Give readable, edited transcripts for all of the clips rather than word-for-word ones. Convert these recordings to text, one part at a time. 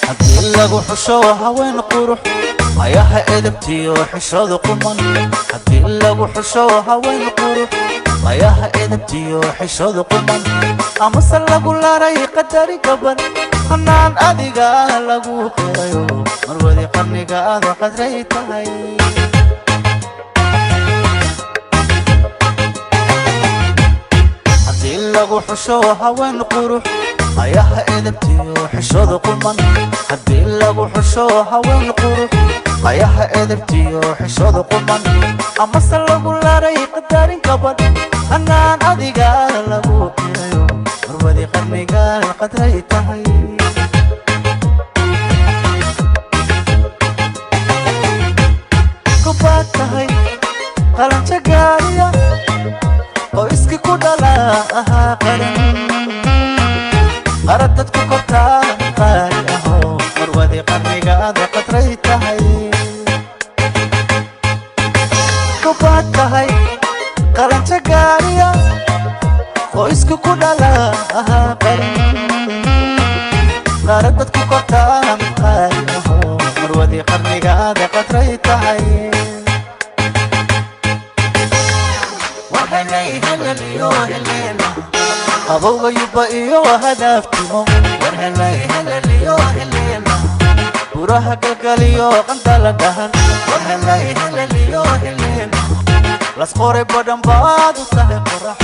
haddii lagu xusho haween qurux ayaha edabtiyo xishooda quman haddii lagu xusho haween qurux ayaha edabtiyo xishooda quman amase lagu laray qadari gaban hanaan adiga lagu qirayo marwadi qarniga aad qadray tahay haddii lagu xusho haween qurux ayaha edabtiyo xishooda quman haddii lagu xusho haween qurux ayaha edabtiyo xishooda quman amase lagu laray qadarin gaban hanaan adiga lagu qirayo marwadi qarniga qadray tahay kubaad tahay qalanjo gaariya oo iski ku dhala ahaa qaran qaradad ku kortaa qaali ahoo marwadi qarniga aad qadray tahay kubaad tahay qalanjo gaariya oo iski ku dhala ahaa qaran qaradad ku kortaa qaali ahoo marwadi qarniga aad qadray tahay abowga yuba iyo hadaftimo buraha galgaliyo qandala dhahan las qoray badan baad u tahay qorax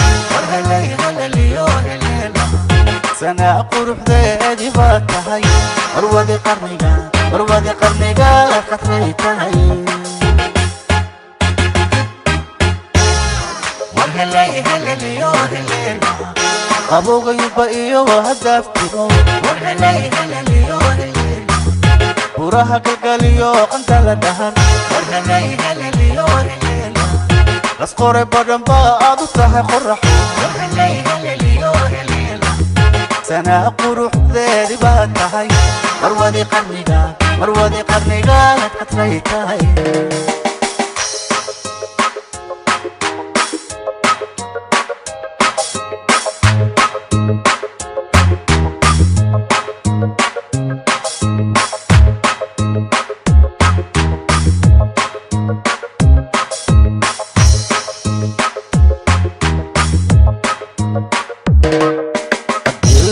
sanaa quruxdeedii baad tahay marwadi qarniga qadray tahay abowga yuba iyo hadaftimo buraha galgaliyo qandala dhahan las qoray badan baad u tahay qorax sanaa quruxdeedii baad tahay marwadi qarniga qadray tahay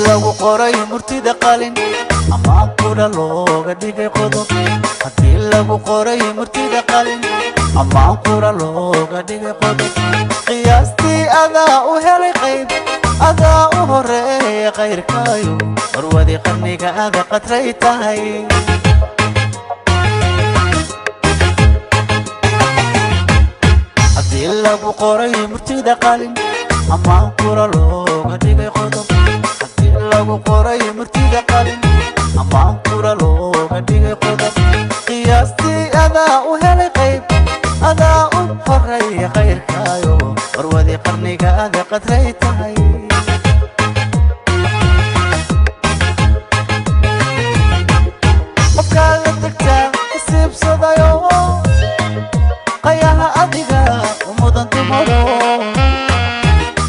lagu qoray murtida qalin ama qura looga dhigay qodob haddii lagu qoray murtida qalin ama qura looga dhigay qodob qiyaastii adaa u helay qayb adaa u horeeya qayrkaayo marwadi qarniga aad qadray tahay haddii lagu qoray murtida qalin ama qura looga dhigay qodob lagu qoray murtida qalin ama qura looga dhigay qodob qiyaastii adaa u helay qayb adaa u horeeya qayrkaayo marwadi qarniga aad qadray tahay qofkaa la tagtaa isiibsadayo qayaha adiga u mudan dumaro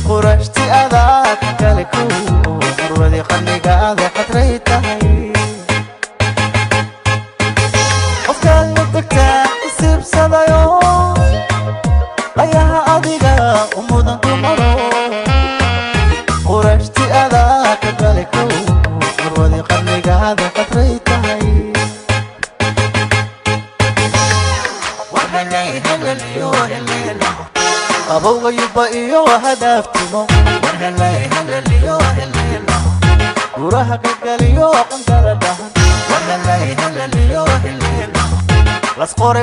qurashti adaa ka kale marwadi qarniga aad qadray tahay qofkaa la tagtaa isiibsadayo qayaha adiga u mudan dumaro qurashti adaa ka kale marwadi qarniga aad qadray tahay abowga yuba iyo hadaftimo buraha galgaliyo qandala dhahan las qoray